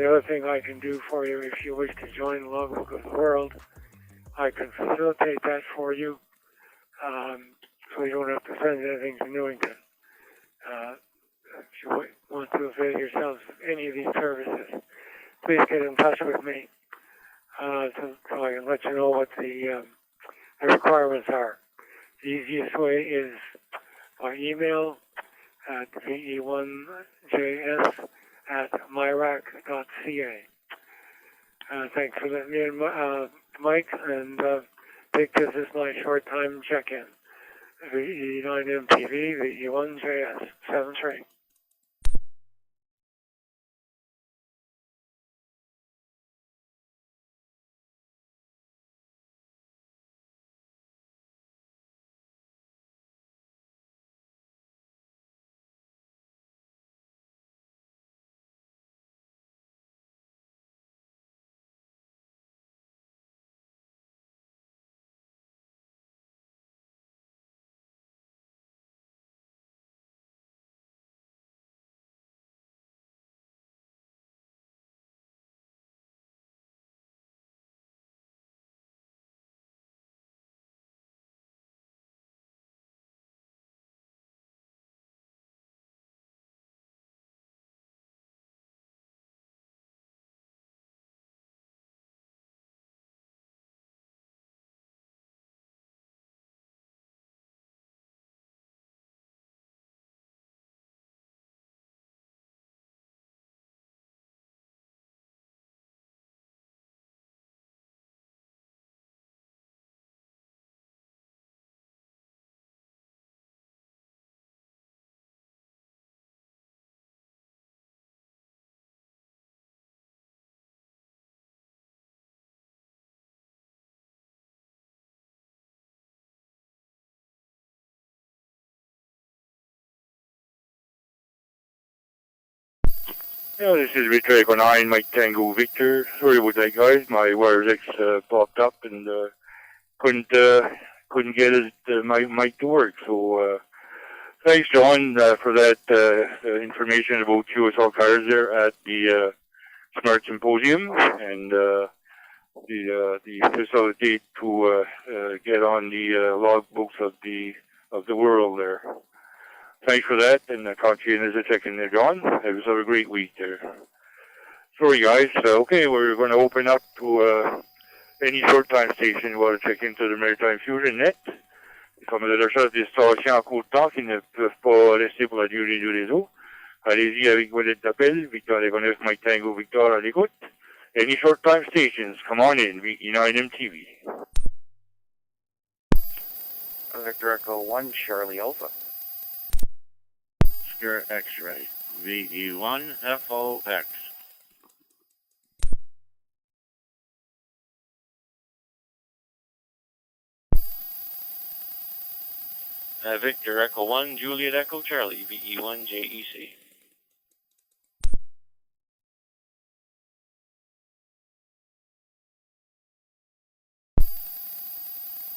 the other thing I can do for you, if you wish to join the Logbook of the World, I can facilitate that for you, so you don't have to send anything to Newington. If you want to avail yourselves of any of these services, please get in touch with me so I can let you know what the requirements are. The easiest way is by email at ve1js@myrac.ca. Thanks for letting me in, Mike, and take this as my short-time check-in. VE9MTV, VE1JS, 7-3. Yeah, this is Victor Echo 9, Mike Tango Victor. Sorry about that, guys. My wires X popped up and couldn't get it, my mic to work. So thanks, John, for that information about QSL cars there at the Smart Symposium and the facilitate to get on the logbooks of the world there. Thanks for that, and I'll talk to you in a second there, John. Have yourself a great week there. Sorry, guys. Okay, we're going to open up to any short-time station you want to check into the Maritime Fusion Net. Comme de la chose des stations en court temps qui ne peuvent pas rester pour la durée du réseau. Allez-y avec vos lettres d'appel. Victor Legonef, Mike Tango, Victor à l'écoute. Any short-time stations, come on in. VE9MTV. Victor Echo 1, Charlie Alpha. X-ray, VE1FOX. Victor Echo 1, Juliet Echo Charlie, VE1JEC.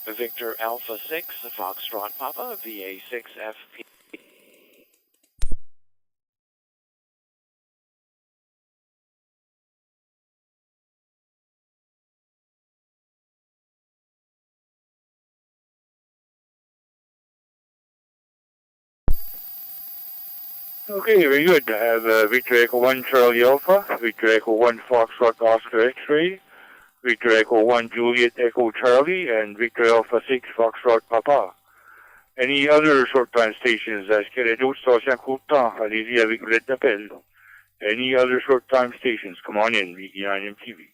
Victor Alpha 6, Foxtrot Papa, VA6FP. Okay, very good. I have Victor Echo 1 Charlie Alpha, Victor Echo 1 Foxtrot Oscar X-ray, Victor Echo 1 Juliet Echo Charlie, and Victor Alpha 6 Foxtrot Papa. Any other short-time stations? Est-ce qu'il y a d'autres stations à court temps? Allez-y avec vos lettres d'appel. Any other short-time stations? Come on in, VE9MTV.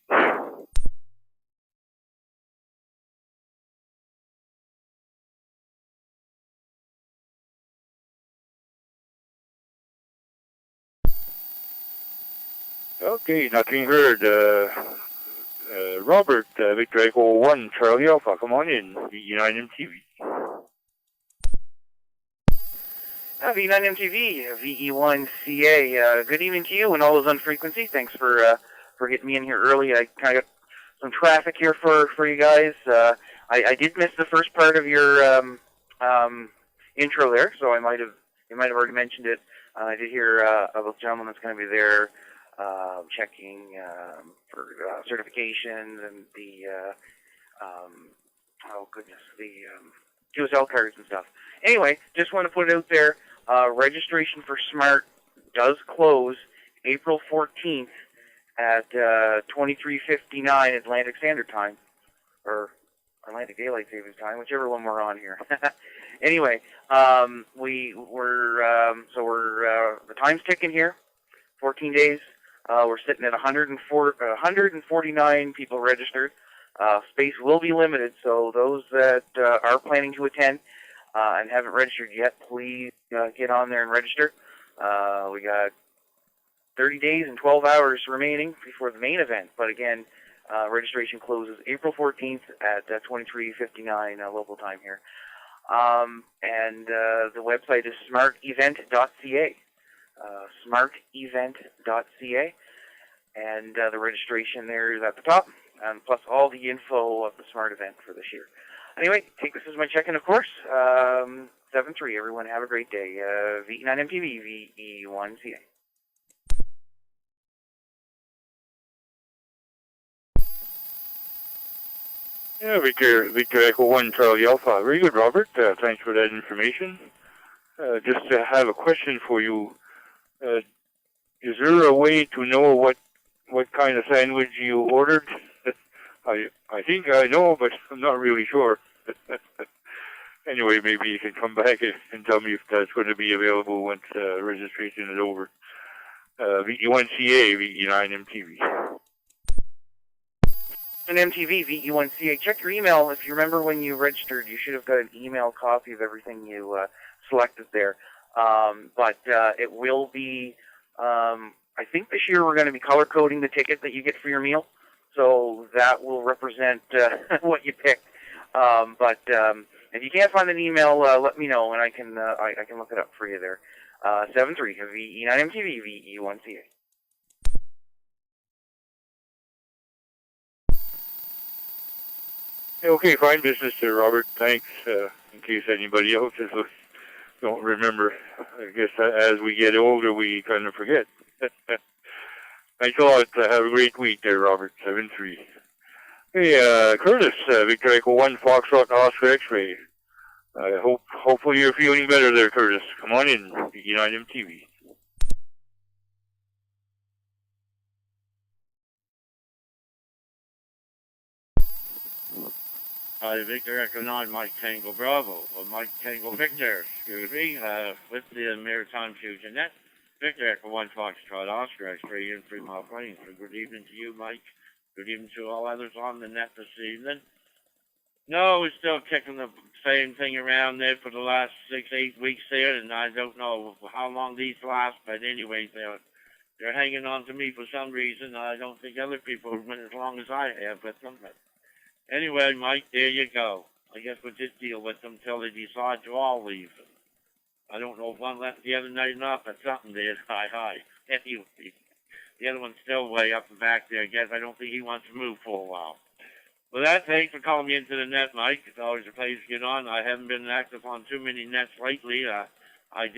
Okay, nothing heard. Robert, Victor Echo 1 Charlie Alpha, come on in, VE9MTV. V9MTV, VE1CA. Good evening to you and all those on frequency. Thanks for getting me in here early. I kind of got some traffic here for you guys. I did miss the first part of your intro there, so you might have already mentioned it. I did hear about the gentleman that's going to be there checking for certifications and the QSL cards and stuff. Anyway, just want to put it out there. Registration for SMART does close April 14th at 23:59 Atlantic Standard Time, or Atlantic Daylight Savings Time, whichever one we're on here. Anyway, the time's ticking here. 14 days. We're sitting at 149 people registered. Space will be limited, so those that are planning to attend and haven't registered yet, please get on there and register. We got 30 days and 12 hours remaining before the main event, but again, registration closes April 14th at 23:59 local time here. And the website is smartevent.ca. Smartevent.ca, and the registration there is at the top, and plus all the info of the Smart event for this year. Anyway, take this as my check-in, of course. 7-3, everyone have a great day. VE9MTV, VE1CA. Yeah, Victor Echo 1 Charlie Alpha. Very good, Robert. Thanks for that information. Just to have a question for you. Is there a way to know what kind of sandwich you ordered? I think I know, but I'm not really sure. Anyway, maybe you can come back and tell me if that's going to be available once registration is over. VE1CA, VE9MTV. And MTV, VE1CA. Check your email. If you remember when you registered, you should have got an email copy of everything you selected there. But it will be, I think this year we're going to be color coding the ticket that you get for your meal. So that will represent what you picked. But if you can't find an email, let me know, and I can look it up for you there. 7-3, VE9MTV, VE1CA. Okay, fine business there, Robert. Thanks. In case anybody else don't remember. I guess as we get older, we kind of forget. Thanks a lot. Have a great week there, Robert. 7-3. Hey, Curtis, Victor Echo 1 Foxtrot Oscar X-Ray. Hopefully you're feeling better there, Curtis. Come on in, VE9MTV. Hi, Victor Echo 9, Mike Tango Bravo, or Mike Tango Victor, excuse me, with the Maritime Fusion Net. Victor Echo 1 Foxtrot Oscar X-Ray in 3 Mile Plains. So good evening to you, Mike. Good evening to all others on the net this evening. No, we're still kicking the same thing around there for the last 6-8 weeks there, and I don't know how long these last, but anyway, they're hanging on to me for some reason. I don't think other people have been as long as I have with them, but anyway, Mike, there you go. I guess we'll just deal with them until they decide to all leave. I don't know if one left the other night or not, but something did. Hi. Anyway, the other one's still way up the back there. I guess I don't think he wants to move for a while. With that, thanks for calling me into the net, Mike. It's always a pleasure to get on. I haven't been active on too many nets lately. I was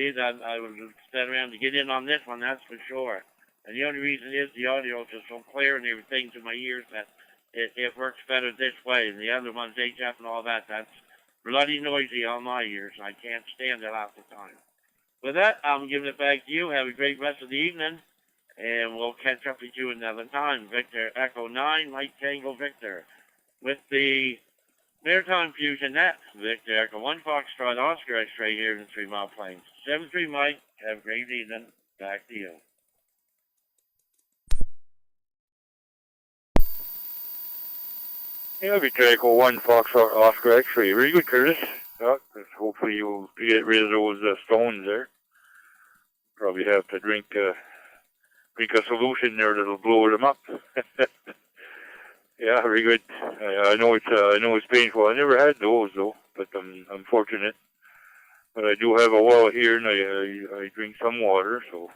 set around to get in on this one, that's for sure. And the only reason is the audio is just so clear and everything to my ears that it works better this way. And the other ones, HF and all that, that's bloody noisy on my ears. I can't stand it half the time. With that, I'm giving it back to you. Have a great rest of the evening. And we'll catch up with you another time. Victor Echo 9, Mike Tango Victor. With the Maritime Fusion Net, Victor Echo 1 Foxtrot Oscar X-Ray here in 3 Mile Plains. 7-3, Mike. Have a great evening. Back to you. Yeah, Victor Echo 1 Foxtrot Oscar X-Ray. Very good, Curtis. Hopefully you'll get rid of those stones there. Probably have to drink a solution there that'll blow them up. Yeah, very good. I know it's painful. I never had those though, but I'm fortunate. But I do have a well here, and I drink some water, so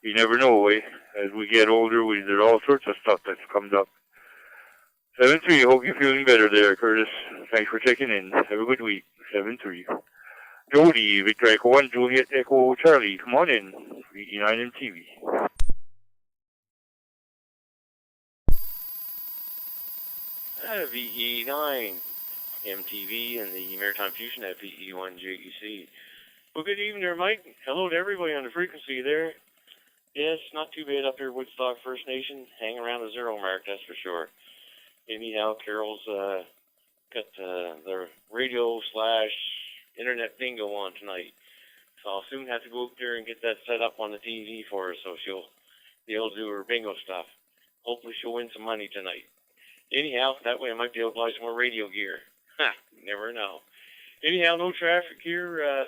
you never know. As we get older, there's all sorts of stuff that comes up. 7-3. Hope you're feeling better there, Curtis. Thanks for checking in. Have a good week. 7-3. Jody, Victor Echo 1, Juliet Echo Charlie. Come on in. VE9MTV. VE9 MTV and the Maritime Fusion at VE1 JEC. Well, good evening there, Mike. Hello to everybody on the frequency there. Yes, not too bad up here, Woodstock First Nation. Hang around the 0 mark, that's for sure. Anyhow, Carol's got the radio/internet bingo on tonight. So I'll soon have to go up there and get that set up on the TV for her so she'll be able to do her bingo stuff. Hopefully she'll win some money tonight. Anyhow, that way I might be able to buy some more radio gear. Ha, never know. Anyhow, no traffic here.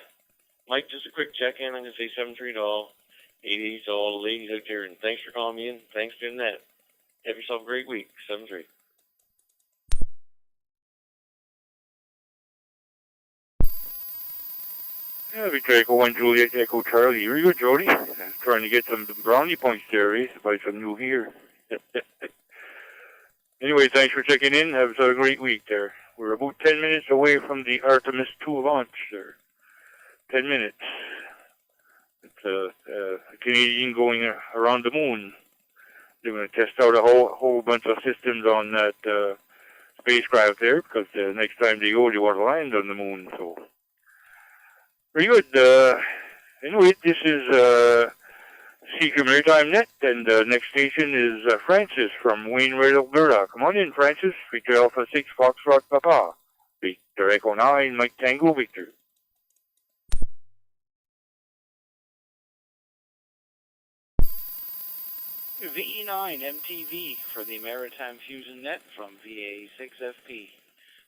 Mike, just a quick check-in. I'm going to say 7-3 to all. 88 to all the ladies out there, and thanks for calling me in. Thanks for doing that. Have yourself a great week. 7-3. Yeah, Victor Echo 1, Juliet Echo Charlie. Very good, Jody. Trying to get some brownie points there, eh? To buy some new gear. Anyway, thanks for checking in. Have a great week there. We're about 10 minutes away from the Artemis 2 launch there. 10 minutes. It's a Canadian going around the moon. They're going to test out a whole bunch of systems on that spacecraft there, because next time they go, they want to land on the moon. So, very good. Anyway, this is Secret Maritime Net, and the next station is Francis from Wainwright, Alberta. Come on in, Francis. Victor Alpha 6 Foxtrot Papa. Victor Echo 9 Mike Tango Victor. VE9 MTV for the Maritime Fusion Net from VA6FP.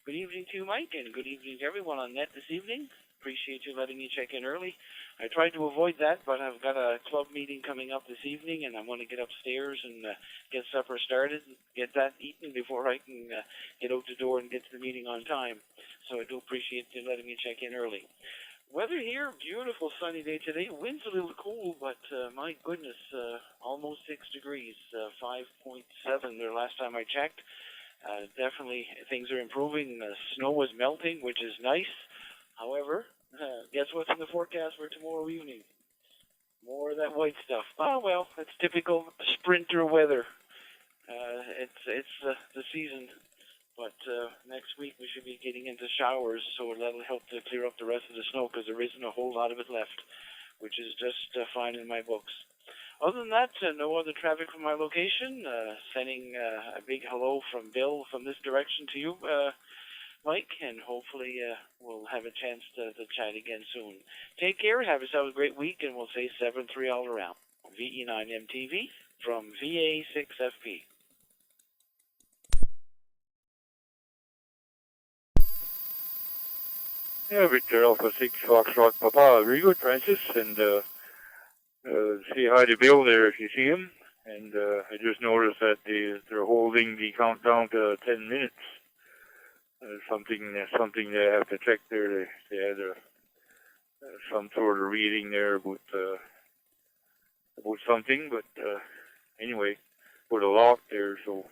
Good evening to you, Mike, and good evening to everyone on net this evening. Appreciate you letting me check in early. I tried to avoid that, but I've got a club meeting coming up this evening, and I want to get upstairs and get supper started, get that eaten before I can get out the door and get to the meeting on time. So I do appreciate you letting me check in early. Weather here, beautiful sunny day today. Wind's a little cool, but my goodness, almost 6 degrees, 5.7 there last time I checked. Definitely things are improving. Snow is melting, which is nice. However, guess what's in the forecast for tomorrow evening? More of that white stuff. Oh, well, it's typical sprinter weather. It's the season. But next week we should be getting into showers, so that'll help to clear up the rest of the snow, because there isn't a whole lot of it left, which is just fine in my books. Other than that, no other traffic from my location. Sending a big hello from Bill from this direction to you, Mike, and hopefully we'll have a chance to chat again soon. Take care, have yourself a great week, and we'll say 7-3 all around. VE9 MTV from VA6FP. Yeah, Victor Alpha 6 Foxtrot Papa. Very good, Francis, and say hi to Bill there if you see him. And I just noticed that they're holding the countdown to 10 minutes. Something they have to check there. They had some sort of reading there about something, but anyway, put a lock there, so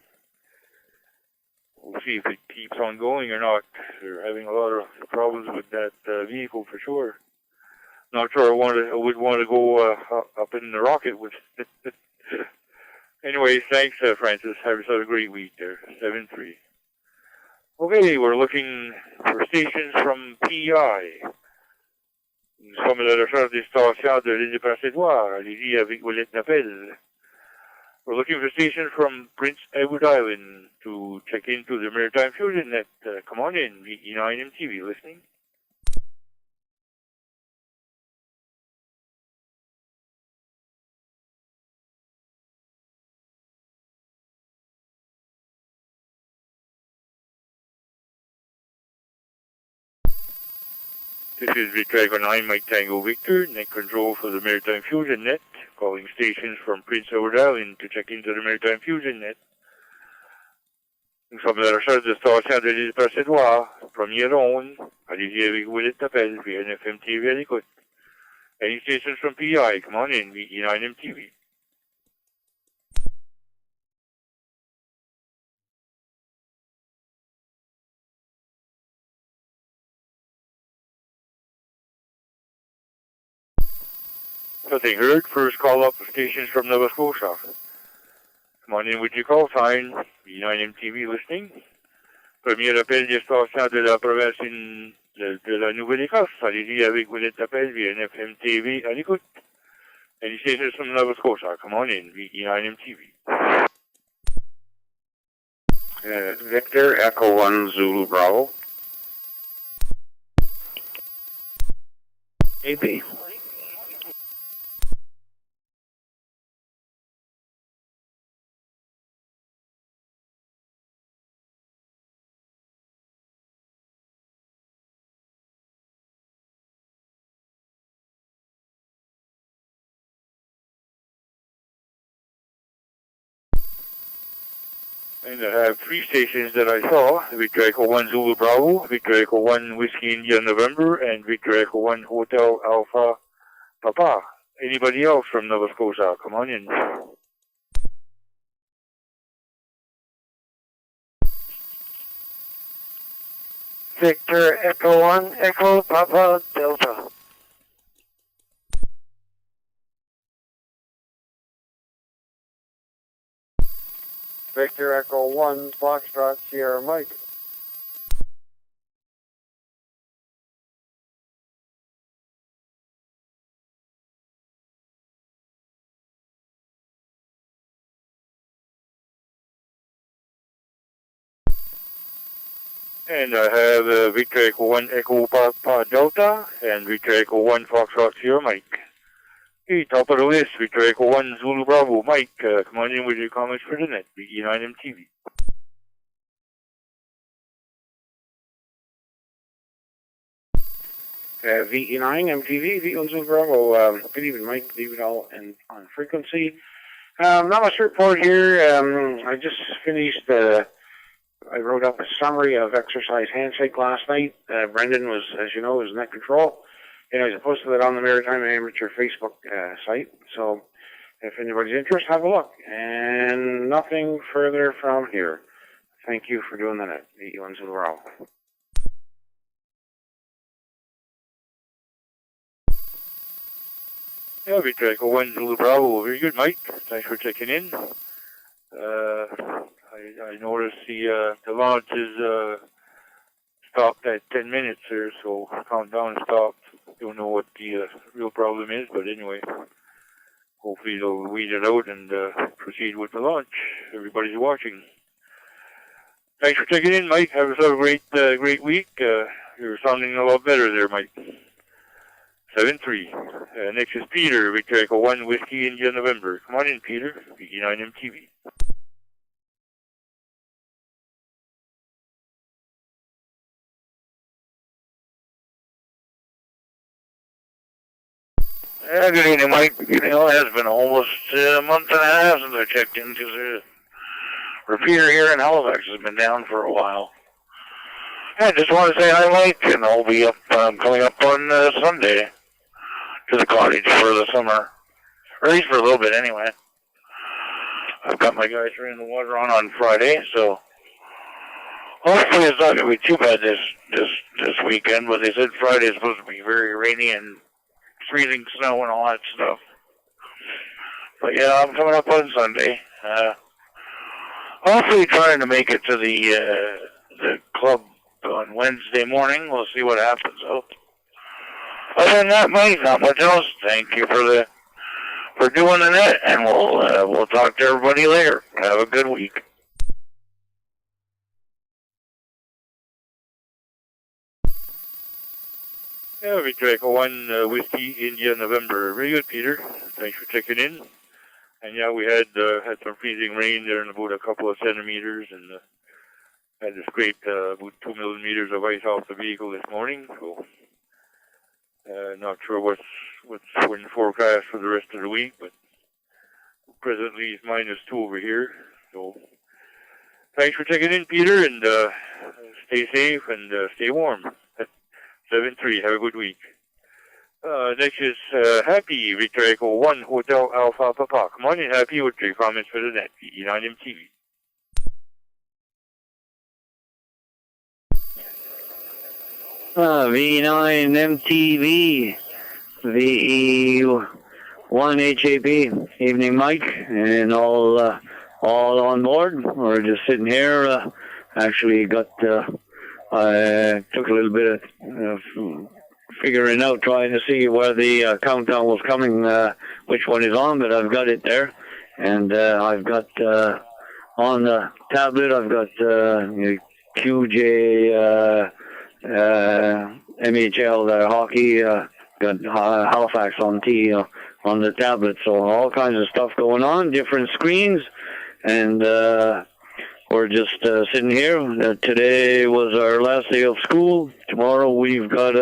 we'll see if it keeps on going or not. They're having a lot of problems with that vehicle for sure. Not sure I would want to go up in the rocket with. Anyway, thanks, Francis. Have yourself a great week there. 7-3. Okay, we're looking for stations from PI. Comme la recherche des stations de l'île du Prince-Édouard, allez-y avec vos lettres d'appel. We're looking for stations from Prince Edward Island to check into the Maritime Fusion Net. Come on in, VE9 MTV, listening. This is Victor Echo 9 Mike Tango Victor, net control for the Maritime Fusion Net, calling stations from Prince Edward Island to check into the Maritime Fusion Net. Nous sommes à la recherche de stations de l'île Prince-Édouard, première ronde, allez-y avec vos lettres d'appel, VNFM TV à l'écoute. Any stations from PI, come on in, VE9 MTV. Nothing heard. First call up for stations from Nova Scotia. Come on in with your call sign. V9 MTV listening. Premier appel des stations de la province de la Nouvelle-Écosse. Allez-y avec vous êtes appel via FM TV à l'écoute. And he says from Nova Scotia. Come on in, VE9 MTV. Victor, Echo 1, Zulu, Bravo. AP. And I have 3 stations that I saw. Victor Echo 1 Zulu Bravo, Victor Echo 1 Whiskey India November, and Victor Echo 1 Hotel Alpha Papa. Anybody else from Nova Scotia? Come on in. Victor Echo 1, Echo Papa Delta. Victor Echo 1, Foxtrot, Sierra Mike. And I have Victor Echo 1 Echo Papa Delta, and Victor Echo 1 Foxtrot Sierra Mike. Hey, top of the list, Victor Echo 1 Zulu Bravo. Mike, come on in with your comments for the net, VE9 MTV. VE9, MTV, V1 Bravo. Good evening, Mike. Good evening, all, and on frequency. Not much to report here. I just finished, I wrote up a summary of exercise handshake last night. Brendan was, as you know, was net control. And I posted it on the Maritime Amateur Facebook site. So if anybody's interested, have a look. And nothing further from here. Thank you for doing the net. V1 Bravo. Yeah, Victor Echo 1 Zulu Bravo. Very good, Mike. Thanks for checking in. I noticed the launch is stopped at 10 minutes there, so countdown stopped. Don't know what the real problem is, but anyway, hopefully they'll weed it out and proceed with the launch. Everybody's watching. Thanks for checking in, Mike. Have yourself a great week. You're sounding a lot better there, Mike. 7-3. Next is Peter, Victor Echo 1 Whiskey India November. Come on in, Peter. VE9 MTV. Yeah, good evening, Mike. You know, it has been almost a month and a half since I checked in because the repeater here in Halifax has been down for a while. I just want to say hi, Mike, and I'll be up coming up on Sunday to the cottage for the summer, or at least for a little bit anyway. I've got my guys running the water on Friday, so hopefully it's not going to be too bad this weekend, but they said Friday is supposed to be very rainy and freezing snow and all that stuff. But yeah, I'm coming up on Sunday. Hopefully trying to make it to the club on Wednesday morning. We'll see what happens. So, other than that, Mike, not much else. Thank you for doing the net, and we'll talk to everybody later. Have a good week. Yeah, Victor Echo 1 Whiskey India November. Very good, Peter. Thanks for checking in. And yeah, we had some freezing rain there in about a couple of centimeters, and had to scrape about 2 millimeters of ice off the vehicle this morning. So not sure what's in the forecast for the rest of the week, but presently it's -2 over here. So thanks for checking in, Peter, and stay safe and stay warm. 7-3. Have a good week. Next is Happy, Victor Echo 1 Hotel Alpha Papa. Come on in, Happy, with your comments for the net. VE9 MTV. VE9 MTV, VE1 HAP. Evening, Mike, and all on board. We're just sitting here actually I took a little bit of figuring out, trying to see where the countdown was coming, which one is on, but I've got it there. And I've got on the tablet, I've got QJ MHL hockey, got Halifax on T on the tablet. So all kinds of stuff going on, different screens, and we're just sitting here. Today was our last day of school. Tomorrow we've got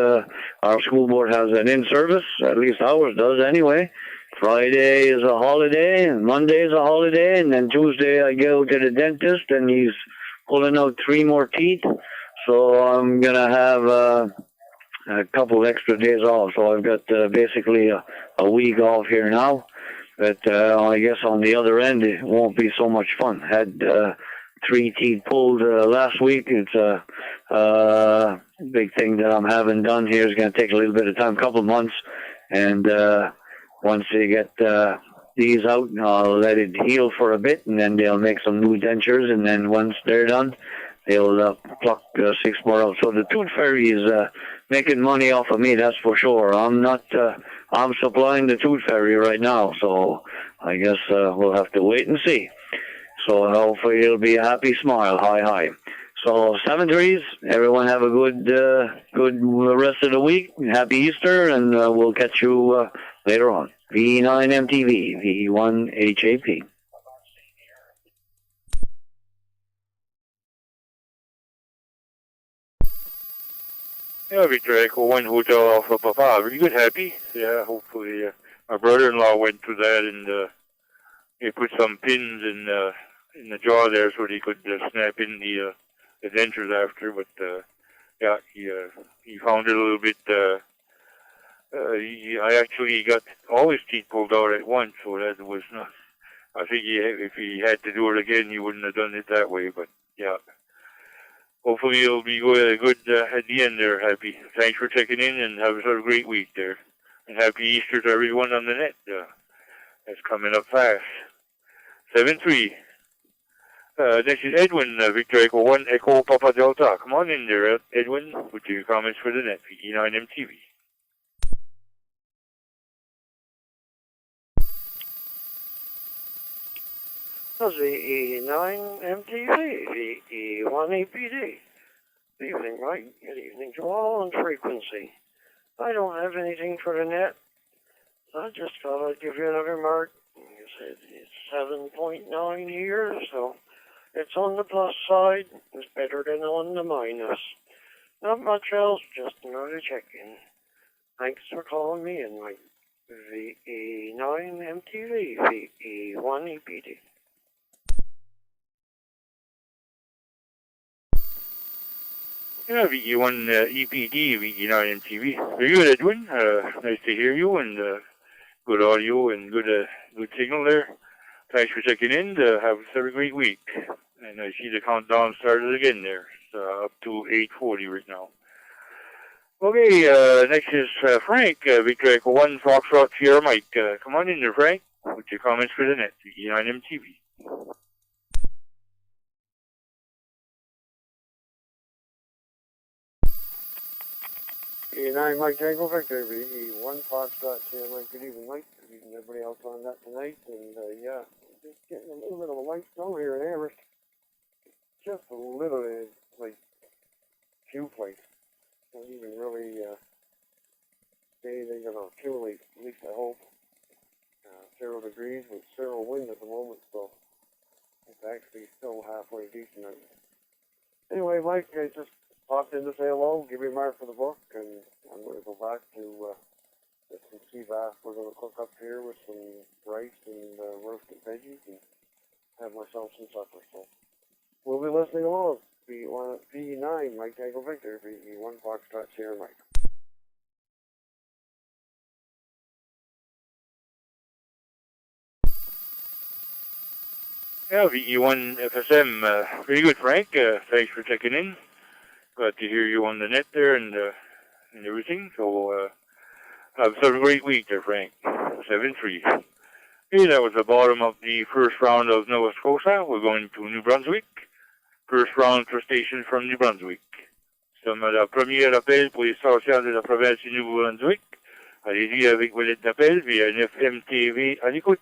our school board has an in-service, at least ours does anyway. Friday is a holiday, and Monday is a holiday, and then Tuesday I go to the dentist, and he's pulling out 3 more teeth. So I'm going to have a couple of extra days off. So I've got basically a week off here now. But I guess on the other end, it won't be so much fun. Had 3 teeth pulled last week. It's a big thing that I'm having done here. It's going to take a little bit of time, a couple of months. And once they get these out, I'll let it heal for a bit, and then they'll make some new dentures. And then once they're done, they'll pluck 6 more out. So the Tooth Fairy is making money off of me, that's for sure. I'm not. I'm supplying the Tooth Fairy right now, so I guess we'll have to wait and see. So hopefully it'll be a happy smile. Hi, hi. So 7-3s. Everyone have a good rest of the week. Happy Easter, and we'll catch you later on. V9 MTV, V1 HAP. Yeah, Victor Echo 1 Hotel Alpha Papa. Very good, happy. Yeah, hopefully. My brother-in-law went through that, and he put some pins in the jaw there so that he could snap in the dentures after. But yeah, he found it a little bit. I actually got all his teeth pulled out at once, so that was not. I think if he had to do it again, he wouldn't have done it that way. But yeah. Hopefully it'll be good at the end there, Happy. Thanks for checking in, and have a great week there. And happy Easter to everyone on the net. That's coming up fast. 7-3. Next is Edwin, Victor Echo 1, Echo Papa Delta. Come on in there, Edwin, with your comments for the net, E9 MTV. This is E9 MTV, E1 APD. Good evening, Mike. Good evening to all on frequency. I don't have anything for the net. I just thought I'd give you another mark. You said it's 7.9 years, so it's on the plus side. It's better than on the minus. Not much else, just another check-in. Thanks for calling me in, Mike. VE9 MTV, VE1 EPD. Yeah, VE1 EPD, VE9 MTV. Very good, Edwin. Nice to hear you, and good audio and good signal there. Thanks for checking in. Have a great week. And I see the countdown started again there. It's up to 8:40 right now. Okay, next is Frank, Victor Echo 1, Foxtrot Sierra Mike. Come on in there, Frank, with your comments for the net, VE9 MTV. E9 Mike Tango Victor, VE1 Foxtrot Sierra Mike. Good evening, Mike. Good evening, everybody else on that tonight. And yeah, just getting a little bit of a light snow here in Amherst. Just a little bit, like, few places. Not even really anything gonna accumulate, at least I hope. 0 degrees with 0 wind at the moment, so it's actually still halfway decent. Anyway, Mike, I just popped in to say hello, give you a mark for the book, and I'm going to go back to get some sea bass we're going to cook up here with some rice and roasted veggies and have myself some supper. So we'll be listening along. V9, Mike Tango Victor, V1 Foxtrot Sierra Mike. Yeah, VE1 FSM. Very good, Frank. Thanks for checking in. Glad to hear you on the net there and everything. So have a great week there, Frank. 7-3. Okay, that was the bottom of the first round of Nova Scotia. We're going to New Brunswick. First round for station from New Brunswick. Sommes à la première appel pour les stations de la province du Nouveau-Brunswick. Allez-y avec vos lettres d'appel via un FMTV à l'écoute.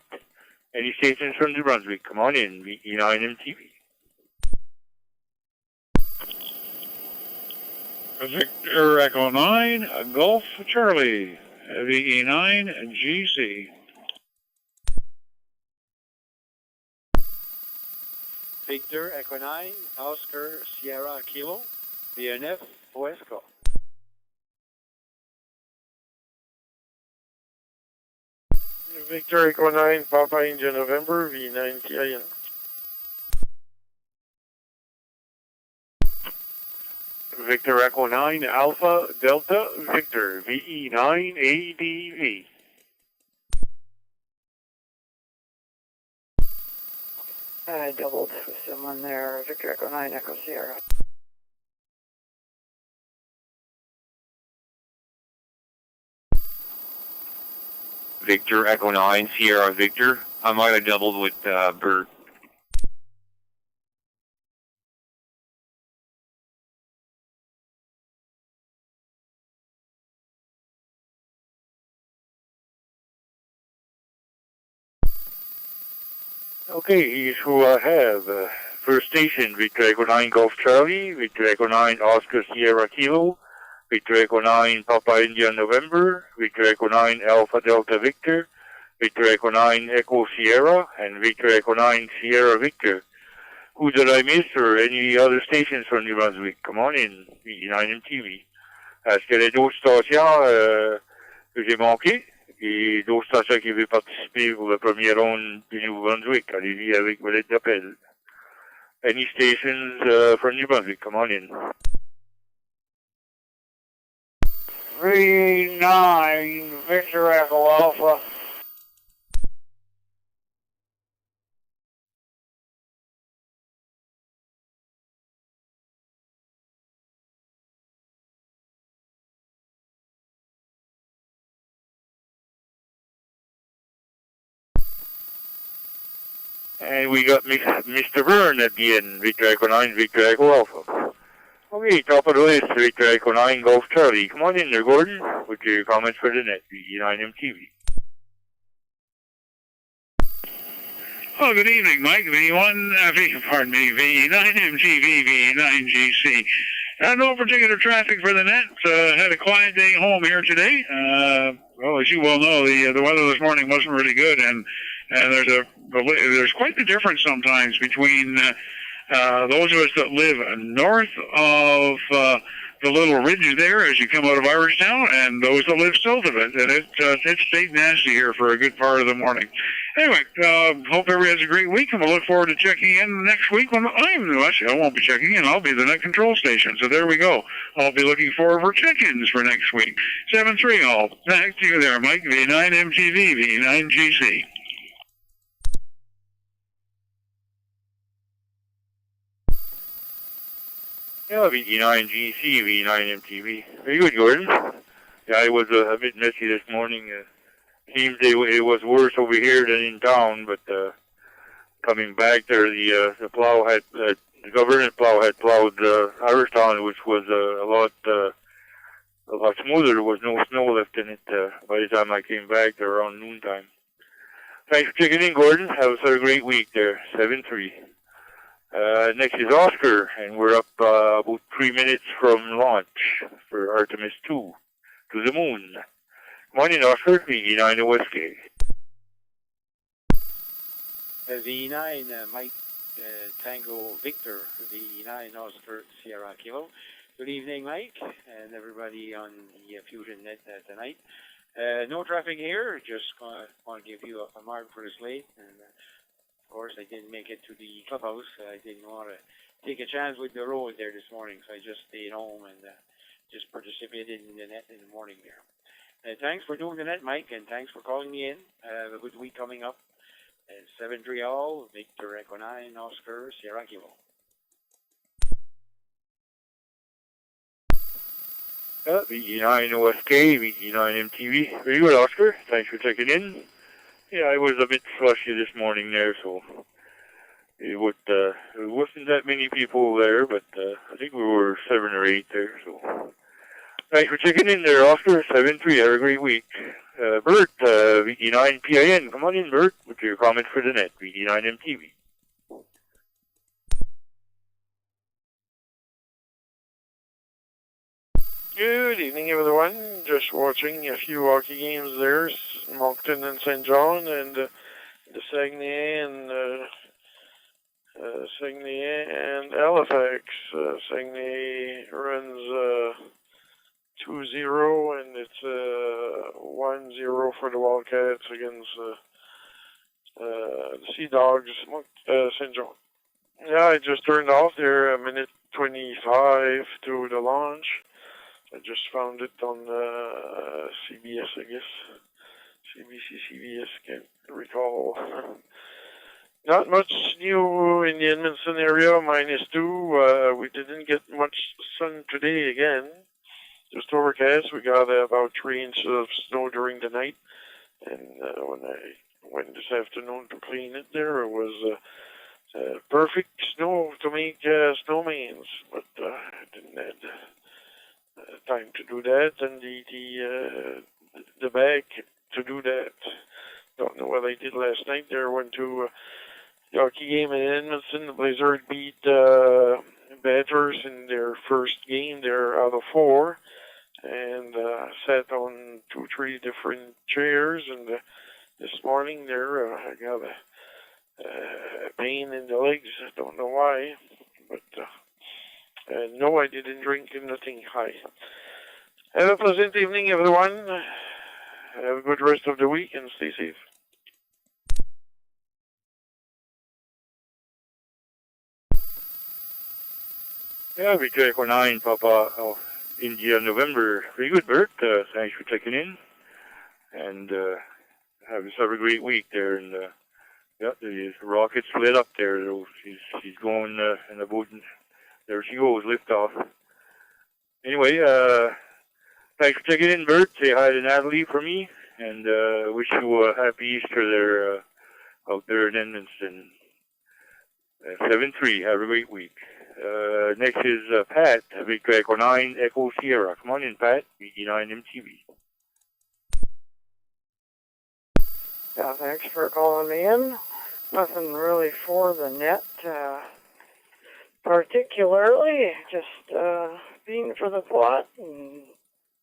Any stations from New Brunswick, come on in, VE9MTV. Victor Echo 9, Golf Charlie, VE9 GC. Victor Echo 9, Oscar Sierra Kilo, VNF Oesco. Victor Echo 9, Papa India November, V9 TIN. Victor Echo 9, Alpha Delta Victor, VE9 ADV. I doubled with someone there, Victor Echo 9, Echo Sierra. Victor Echo 9, Sierra Victor. I might have doubled with Bert. Okay, who I have. First station, Victor Echo 9 Golf Charlie, Victor Echo 9 Oscar Sierra Kilo, Victor Echo 9 Papa India November, Victor Echo 9 Alpha Delta Victor, Victor Echo 9 Echo Sierra, and Victor Echo 9 Sierra Victor. Who did I miss or any other stations from New Brunswick? Come on in, VE9MTV. Est-ce qu'il y a d'autres stations que j'ai manquées? Et d'autres stations qui veulent participer pour la première ronde du Nouveau-Brunswick? Allez-y avec vos lettres d'appel. Any stations from New Brunswick? Come on in. V9, Victor Echo Alpha. And we got Mr. Byrne at the end, Victor Echo 9, Victor Echo Alpha. Okay, top of the list, Victor Echo 9, Golf Charlie. Come on in there, Gordon, with your comments for the net, VE9MTV. Oh, good evening, Mike. VE9MTV, VE9GC. No particular traffic for the net. Had a quiet day home here today. Well, as you well know, the weather this morning wasn't really good, and there's quite the difference sometimes between those of us that live north of the little ridge there as you come out of Irishtown, and those that live south of it. And it stayed nasty here for a good part of the morning. Anyway, hope everybody has a great week, and we'll look forward to checking in next week when actually, I won't be checking in. I'll be the net control station. So there we go. I'll be looking forward for check-ins for next week. 7-3 all. Back to you there, Mike. V9MTV, V9GC. Yeah, VE9GC, V9MTV. Very good, Gordon. Yeah, I was a bit messy this morning. Seems it was worse over here than in town, but coming back there, the plow had the government plow had plowed Irishtown, which was a lot smoother. There was no snow left in it by the time I came back there around noontime. Thanks for checking in, Gordon. Have a great week there. 7-3. Next is Oscar, and we're up about 3 minutes from launch for Artemis 2 to the moon. Morning, Oscar. VE9 OSK. V9 Mike Tango Victor, V9 Oscar Sierra Kilo. Good evening, Mike, and everybody on the Fusion Net tonight. No traffic here, just want to give you a mark for this late. And of course, I didn't make it to the clubhouse. I didn't want to take a chance with the road there this morning, so I just stayed home and just participated in the net in the morning there. Thanks for doing the net, Mike, and thanks for calling me in. Have a good week coming up. 7-3 all, Victor Echo 9, Oscar Sierra Kilo. VE9 OSK, VE9 MTV. Very good, Oscar. Thanks for checking in. Yeah, I was a bit slushy this morning there, so It wasn't that many people there, but I think we were 7 or 8 there. So thanks for checking in there, Oscar. 7-3. Have a great week. Bert, VD9PIN. Come on in, Bert, with your comments for the net. VD9MTV. Good evening, everyone. Just watching a few hockey games there, Moncton and St. John, and the Saguenay and Halifax. Saguenay runs 2-0, and it's 1-0 for the Wildcats against the Sea Dogs, St. John. Yeah, I just turned off there a minute 25 to the launch. I just found it on CBS, I guess. CBC, CBS, can't recall. Not much new in the Edmonton area, -2. We didn't get much sun today again. Just overcast. We got about 3 inches of snow during the night. And when I went this afternoon to clean it there, it was perfect snow to make snowmans. But I didn't have time to do that, and the bag to do that. Don't know what I did last night. There went to the hockey game in Edmonton. The Blazers beat Badgers in their first game there out of 4, and sat on 2-3 different chairs. And this morning there, I got a pain in the legs. I don't know why, but. No, I didn't drink nothing high. Have a pleasant evening, everyone. Have a good rest of the week and stay safe. Yeah, Victor Echo 9, Papa India, November. Very good, Bert. Thanks for checking in. And have yourself a great week there. And yeah, the rocket's lit up there. So she's going in the boat. There she goes, lift off. Anyway, thanks for checking in, Bert. Say hi to Natalie for me, and wish you a happy Easter there out there in Edmonton. 7-3. Have a great week. Next is Pat, Victor Echo 9, Echo Sierra. Come on in, Pat. VD9MTV. Yeah, thanks for calling me in. Nothing really for the net. Particularly, just being for the plot and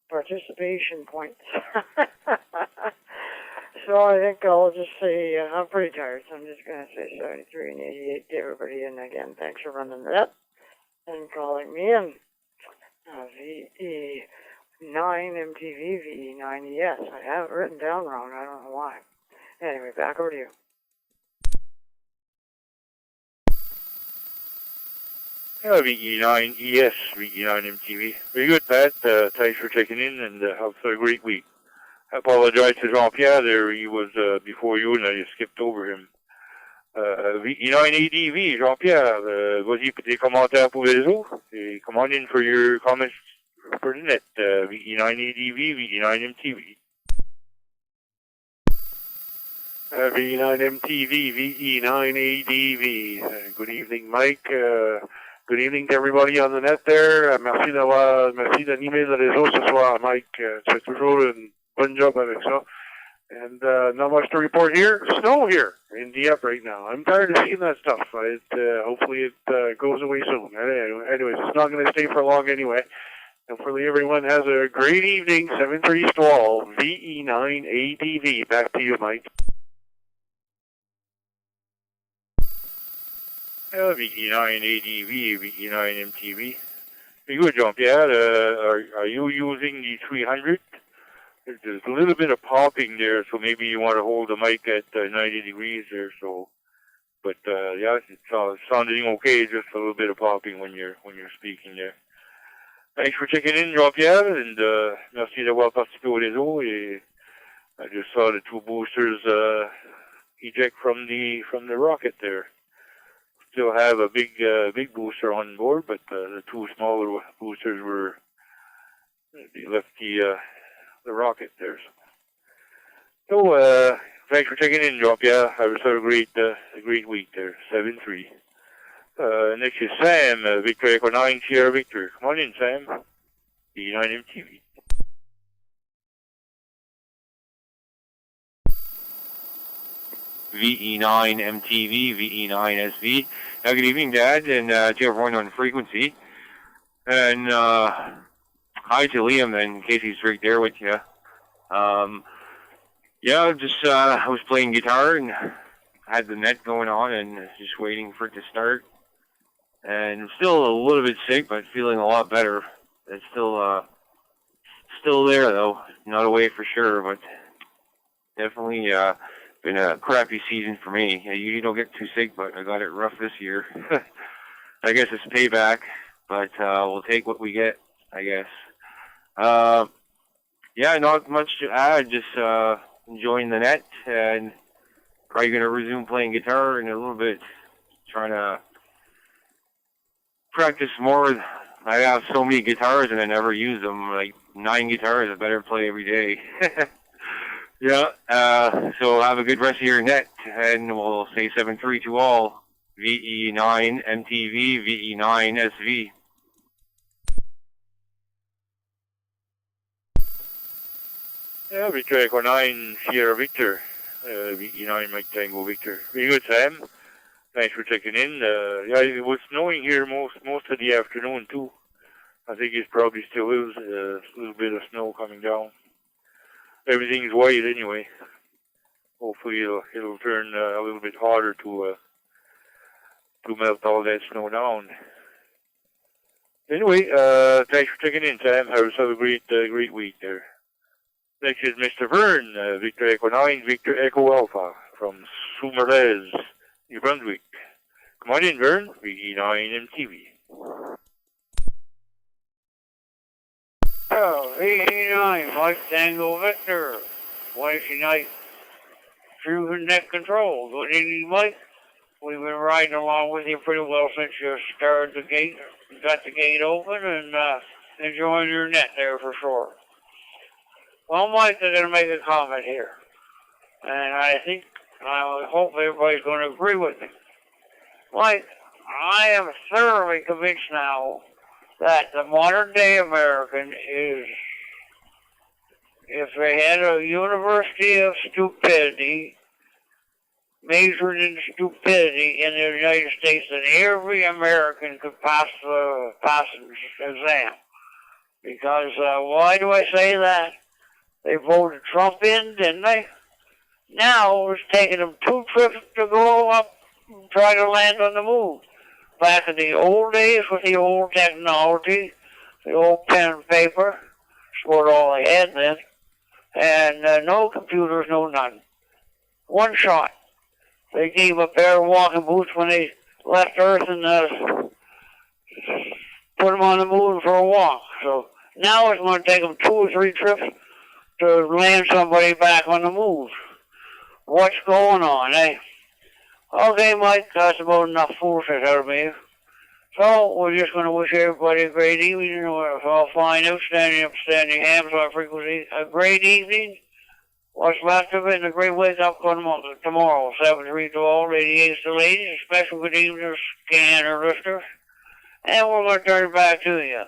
participation points. So I think I'll just say I'm pretty tired, so I'm just going to say 73 and 88 to everybody. And again, thanks for running that and calling me in. VE9 MTV, VE9ES. I have it written down wrong. I don't know why. Anyway, back over to you. Yeah, VE9ES, VE9MTV. Very good, Pat. Thanks for checking in, and have a great week. I apologize to Jean-Pierre there. He was before you, and I just skipped over him. VE9ADV, Jean-Pierre, vas-y pour tes commentaires pour les autres. Et come on in for your comments for the net. VE9ADV, VE9MTV. VE9MTV, VE9ADV. Good evening, Mike. Good evening to everybody on the net there. Merci d'animer le réseau ce soir, Mike. Tu fais toujours une bonne job avec ça. And not much to report here. Snow here in Dieppe right now. I'm tired of seeing that stuff. Hopefully it goes away soon. Anyways, it's not going to stay for long anyway. Hopefully everyone has a great evening. 7-3 to all. VE9ADV. Back to you, Mike. VE9ADV, VE9MTV. Very good, Jean-Pierre. Are you using the 300? There's a little bit of popping there, so maybe you want to hold the mic at 90 degrees there. So, but yeah, it's sounding okay. Just a little bit of popping when you're speaking there. Thanks for checking in, Jean-Pierre, and merci d'avoir participé au réseau. Et I just saw the 2 boosters eject from the rocket there. Still have a big booster on board, but the 2 smaller boosters they left the rocket there. So Thanks for checking in, Job. Yeah, I was had a great week there. 7-3. Next is Sam, Victor Echo 9 Sierra Victor. Come on in, Sam. V9 MTV. VE9 MTV, VE9 SV. Good evening, Dad, and to everyone on frequency. And hi to Liam, in case he's right there with you. Yeah, just I was playing guitar and had the net going on and just waiting for it to start. And I'm still a little bit sick, but feeling a lot better. It's still there though, not away for sure, but definitely been a crappy season for me. I usually don't get too sick, but I got it rough this year. I guess it's payback, but we'll take what we get, I guess. Yeah, not much to add, just enjoying the net, and probably going to resume playing guitar in a little bit, trying to practice more. I have so many guitars and I never use them, like 9 guitars. I better play every day. Yeah, so have a good rest of your net, and we'll say 7-3 to all. VE9 MTV, VE9 SV. Yeah, Victor Echo 9 Sierra Victor. VE9 Mike Tango Victor. Very good, Sam. Thanks for checking in. Yeah, it was snowing here most of the afternoon, too. I think it probably still is a little bit of snow coming down. Everything's white anyway. Hopefully it'll turn a little bit harder to melt all that snow down. Anyway, thanks for checking in, Sam. Have a great week there. Next is Mr. Vern, Victor Echo 9, Victor Echo Alpha from Sumerez, New Brunswick. Come on in, Vern. VE9 MTV. Oh, VE9, Mike Tango Victor. Wednesday night, Fusion Net Control. Good evening, Mike. We've been riding along with you pretty well since you started the gate, got the gate open, and enjoying your net there for sure. Well, Mike, I'm going to make a comment here. And I hope everybody's going to agree with me. Mike, I am thoroughly convinced now that the modern day American is, if they had a university of stupidity, majored in stupidity in the United States, then every American could pass the exam. Because, why do I say that? They voted Trump in, didn't they? Now it's taking them 2 trips to go up and try to land on the moon. Back in the old days with the old technology, the old pen and paper, that's what all they had then, and no computers, no nothing. One shot. They gave up their walking boots when they left Earth and put them on the moon for a walk. So now it's going to take them 2 or 3 trips to land somebody back on the moon. What's going on, eh? Okay, Mike, that's about enough foolishness out of me. So, we're just going to wish everybody a great evening. We're all fine, outstanding, upstanding, hams on frequency. A great evening. What's left of it, and a great wake-up tomorrow. 7-3 to all, 88 to ladies. A special good evening to scanner listeners. And we're going to turn it back to you.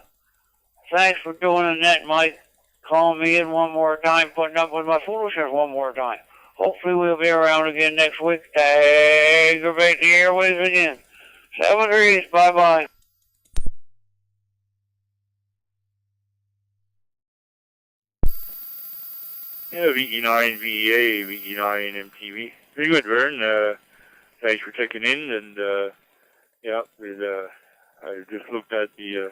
Thanks for doing the net, Mike. Calling me in one more time, putting up with my foolishness one more time. Hopefully we'll be around again next week to aggravate the airwaves again. 7-3, bye-bye. Yeah, VE9 VEA, VE9 MTV. Very good, Vern. Thanks for checking in, and yeah, I just looked at the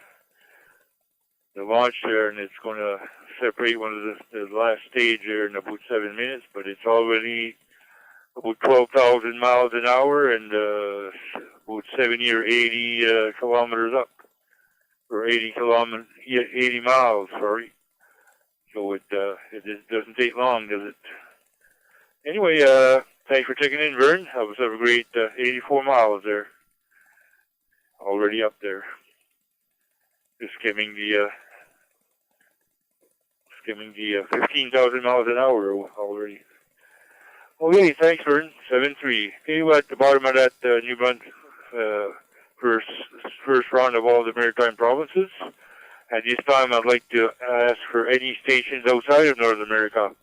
launch there, and it's going to separate one of the last stage there in about 7 minutes, but it's already about 12,000 miles an hour and about 70 or 80 kilometers up, or 80 miles, sorry. So it doesn't take long, does it? Anyway, thanks for checking in, Vern. Have a great 84 miles there. Already up there. Just skimming the 15,000 miles an hour already. Okay, thanks, Vern. 7-3. Okay, we're at the bottom of that New Brunswick first round of all the maritime provinces. At this time, I'd like to ask for any stations outside of North America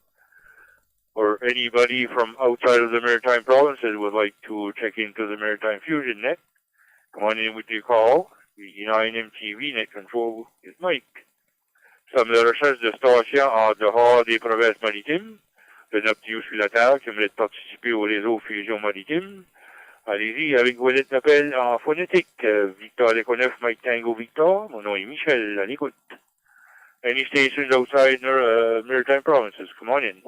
or anybody from outside of the maritime provinces would like to check into the Maritime Fusion Net. Come on in with your call. V9 MTV Net Control is Mike. Somme de recherche de stations en dehors des provinces maritimes. Le petit utilisateur qui aimerait participer au réseau Fusion Maritime. Allez-y avec vos lettres d'appel en phonétique. Victor Leconeuf, Mike Tango Victor. Mon nom est Michel, à l'écoute. Any stations outside maritime provinces, come on in.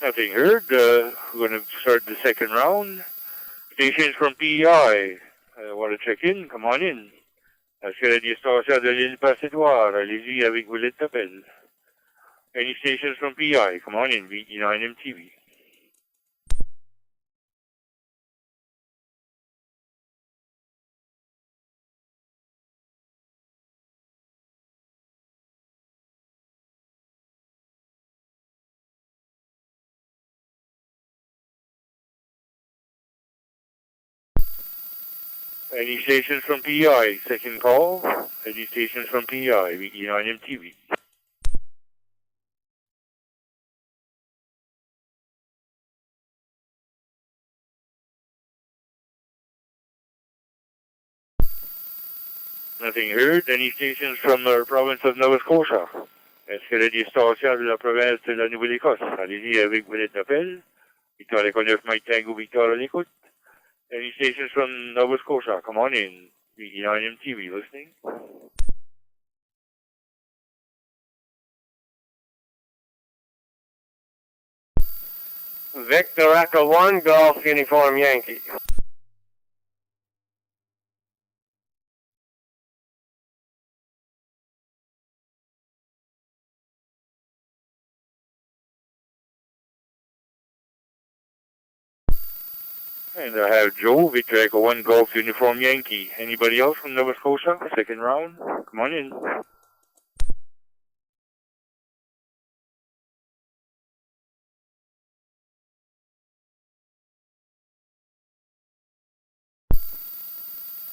Nothing heard. We're going to start the second round. Stations from PEI. Want to check in? Come on in. Est-ce des stations de l'île Passatoire? Allez-y avec vos lettres d'appel. Any stations from PEI? Come on in. V9 MTV. Any stations from PEI? Second call. Any stations from PEI? V9 MTV. Nothing heard. Any stations from the province of Nova Scotia? Est-ce que des stations de la province de la Nouvelle-Écosse? Allez-y avec vos lettres d'appel. Victor Leconeuf, Mike Tango, Victor à l'écoute. Any stations from Nova Scotia? Come on in. V9 MTV listening. Victor Echo 1, Golf Uniform Yankee. And I have Joe, Victor Echo 1, Golf Uniform Yankee. Anybody else from Nova Scotia? Second round. Come on in.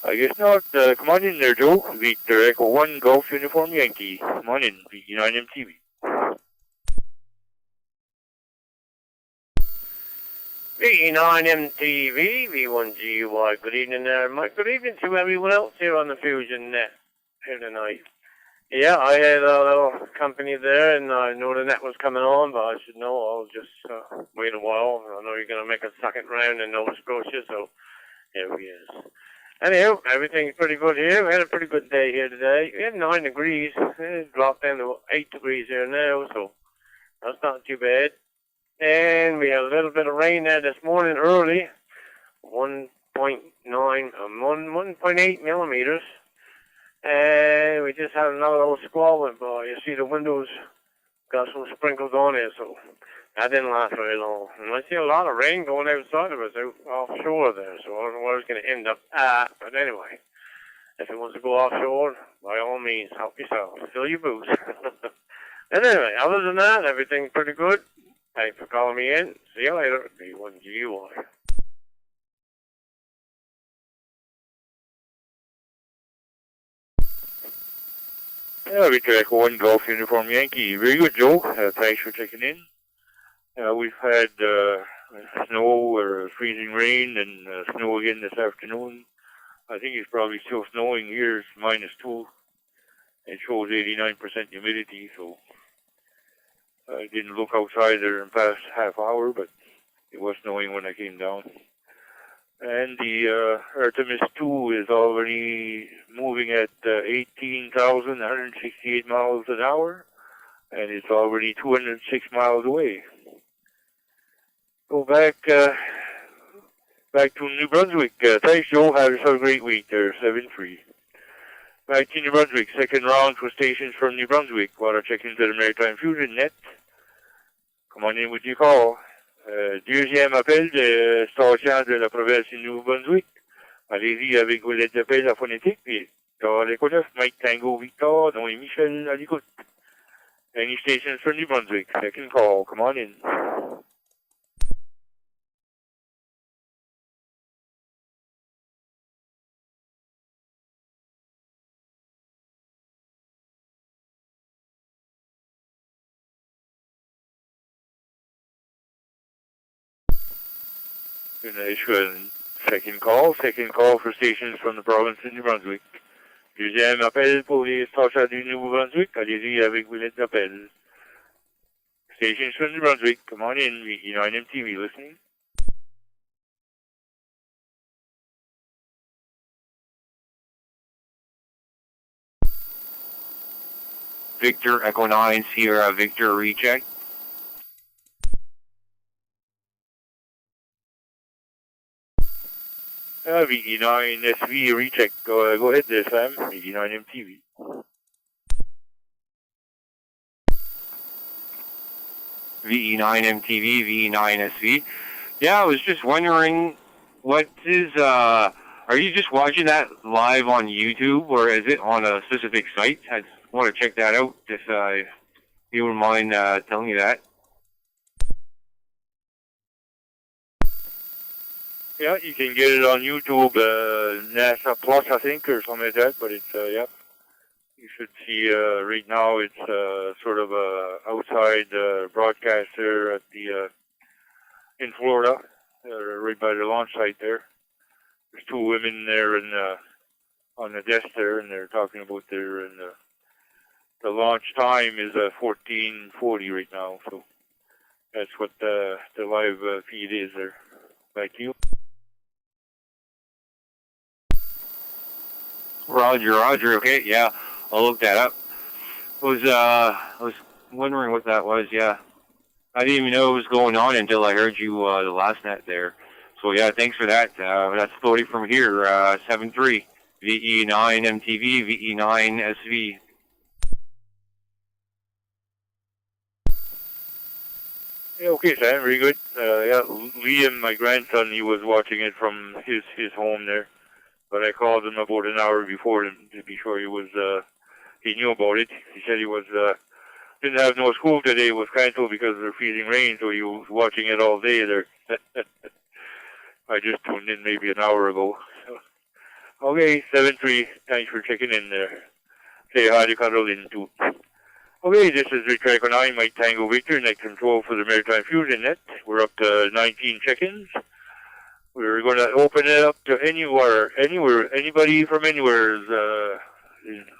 I guess not. Come on in there, Joe. Victor Echo 1, Golf Uniform Yankee. Come on in. V9 MTV. V9 MTV, V1GY. Good evening there, Mike. Good evening to everyone else here on the Fusion Net here tonight. Yeah, I had a little company there, and I know the net was coming on, but I should know I'll just wait a while. I know you're going to make a second round in Nova Scotia, so here we is. Anyhow, everything's pretty good here. We had a pretty good day here today. We had 9 degrees. It dropped down to 8 degrees here now, so that's not too bad. And we had a little bit of rain there this morning early, 1.8 millimeters. And we just had another little squall went by. You see the windows got some sprinkles on it, so that didn't last very long. And I see a lot of rain going outside of us, out offshore there, so I don't know where it's going to end up at. But anyway, if it wants to go offshore, by all means, help yourself. Fill your boots. And anyway, other than that, everything's pretty good. Thanks for calling me in. See you later. V1GY. Yeah, Victor Echo 1, Golf Uniform Yankee. Very good, Joe. Thanks for checking in. We've had snow or freezing rain and snow again this afternoon. I think it's probably still snowing here. It's -2. It shows 89% humidity, so I didn't look outside there in the past half hour, but it was snowing when I came down. And the Artemis 2 is already moving at 18,168 miles an hour, and it's already 206 miles away. Go back to New Brunswick. Thanks, Joe. Have yourself a great week there, 7-3. Back to New Brunswick, second round for stations from New Brunswick. Water check into the Maritime Fusion Net. Come on in with your call. Deuxième appel de station de la province du Nouveau-Brunswick. Allez-y avec vos lettres d'appel à phonétique. Puis, dans l'écho 9, Mike Tango Victor, nom est Michel à l'écoute. Any stations from New Brunswick, second call. Come on in. Second call for stations from the province of New Brunswick. Deuxième appel pour les stations du Nouveau-Brunswick. Allez-y avec vos lettres d'appel. Stations from New Brunswick, come on in. VE9 MTV listening. Victor Echo 9 Sierra Victor recheck. VE9 SV recheck. Go ahead there, Sam. VE9 MTV. VE9 MTV, VE9 SV. Yeah, I was just wondering, what is, are you just watching that live on YouTube, or is it on a specific site? I want to check that out, if you wouldn't mind telling me that. Yeah, you can get it on YouTube, NASA Plus, I think, or something like that, but it's, yeah. You should see, right now, it's sort of a outside broadcaster at the, in Florida, right by the launch site there. There's two women there on the desk there, and they're talking about their, and the launch time is 14:40 right now, so that's what the live feed is there. Back to you. Roger, okay, yeah, I'll look that up. I was wondering what that was, yeah. I didn't even know what was going on until I heard you, the last net there. So yeah, thanks for that. That's Floaty from here, 7-3, VE9 MTV, VE9 SV. Yeah, okay, Sam, very good. Yeah, Liam, my grandson, he was watching it from his home there. But I called him about an hour before to be sure he knew about it. He said he was, didn't have no school today, it was canceled because of the freezing rain, so he was watching it all day there. I just tuned in maybe an hour ago. Okay, 7-3, thanks for checking in there. Say hi to Caroline too. Okay, this is Victor Echo 9, Mike Tango Victor, net control for the Maritime Fusion Net. We're up to 19 check-ins. We're going to open it up to anywhere, anybody from anywhere,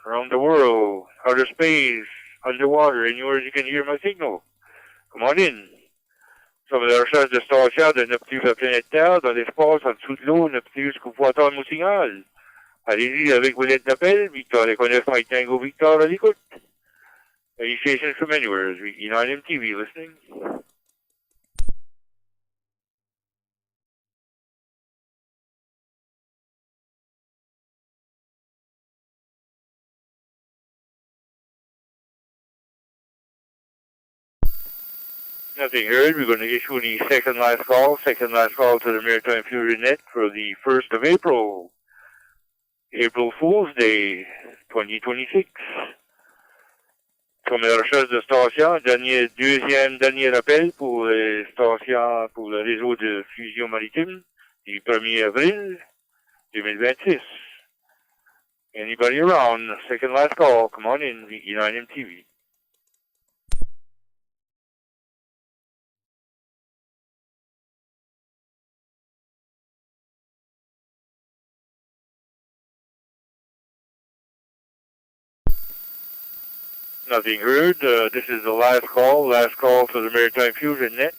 around the world, outer space, underwater, anywhere you can hear my signal. Come on in. Sur la recherche de stations de Neptune la planète Terre, dans l'espace, en dessous de l'eau, Neptune jusqu'au pointeur de mon signal. Allez-y avec vos lettres d'appel, Victor, les connaissent Mike Tango Victor à l'écoute. Any stations from anywhere, VE9 MTV listening. Nothing heard. We're going to issue the second last call to the Maritime Fusion Net for the 1st of April. April Fool's Day, 2026. Comme la recherche de station, dernier appel pour les stations, pour le réseau de fusion maritime du 1er avril 2026. Anybody around? Second last call. Come on in, VE9 MTV. Nothing heard. This is the last call to the Maritime Fusion Net.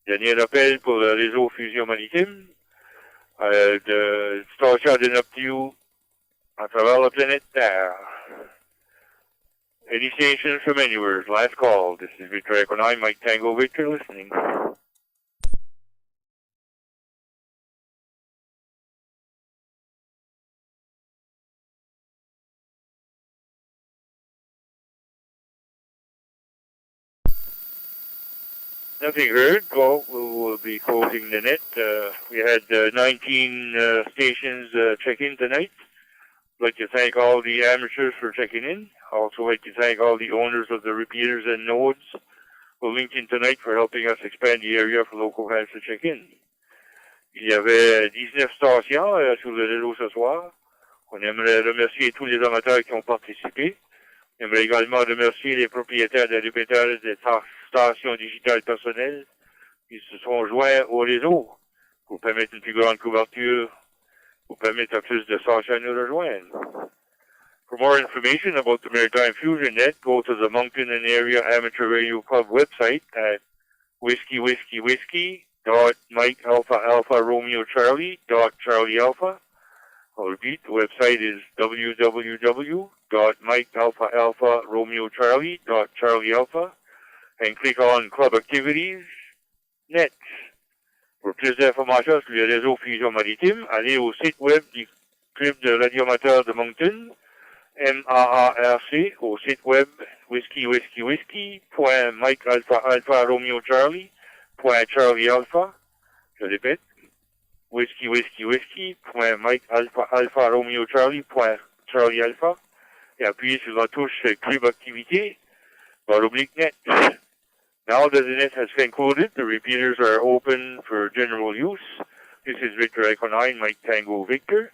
Dernier appel pour le réseau fusion maritime. De station de Neptune à travers la planète Terre. Any stations from anywhere. Last call. This is Victor Echo 9, Mike Tango Victor listening. Nothing heard. Well, we'll be closing the net. We had 19 stations check in tonight. I'd like to thank all the amateurs for checking in. Also like to thank all the owners of the repeaters and nodes who linked in tonight for helping us expand the area for local fans to check in. Il y avait 19 stations sur le réseau ce soir. On aimerait remercier tous les amateurs qui ont participé. On aimerait également remercier les propriétaires des répéteurs des stations digitales personnelles qui se sont joints au réseau pour permettre une plus grande couverture, pour permettre à plus de stations de nous rejoindre. For more information about the Maritime Fusion Net, go to the Moncton and Area Amateur Radio Club website at whiskey.mike-alpha-alpha-romeo-charlie.charlie-alpha. I'll repeat, the website is www.mike-alpha-alpha-romeo-charlie.charlie-alpha and click on Club Activities, Net. Pour plus d'informations sur le réseau Fusion Maritime, allez au site web du Club de radioamateurs de Moncton, MAARC, au site web whiskey-whiskey-whiskey.mike-alpha-alpha-romeo-charlie.charlie-alpha. Je répète, whiskey-whiskey-whiskey.mike-alpha-alpha-romeo-charlie.charlie-alpha et appuyez sur la touche Club Activité, /net. Now that the net has concluded, the repeaters are open for general use. This is Victor Echo 9, Mike Tango Victor,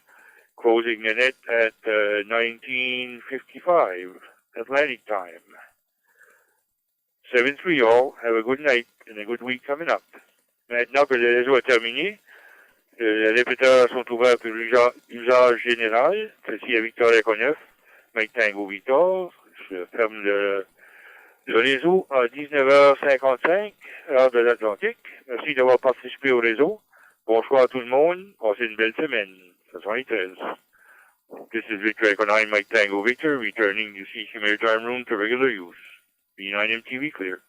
closing the net at 19:55 Atlantic time. 7-3 all, have a good night and a good week coming up. Maintenant que le réseau est terminé, les répéteurs sont ouverts pour usage général. Ceci est Victor Echo 9, Mike Tango Victor. Je ferme le réseau à 19h55, heure de l'Atlantique. Merci d'avoir participé au réseau. Bonsoir à tout le monde. Passez une belle semaine. 73. This is Victor Echo 9, Mike Tango Victor, returning the CC Maritime Room to regular use. B9 MTV clear.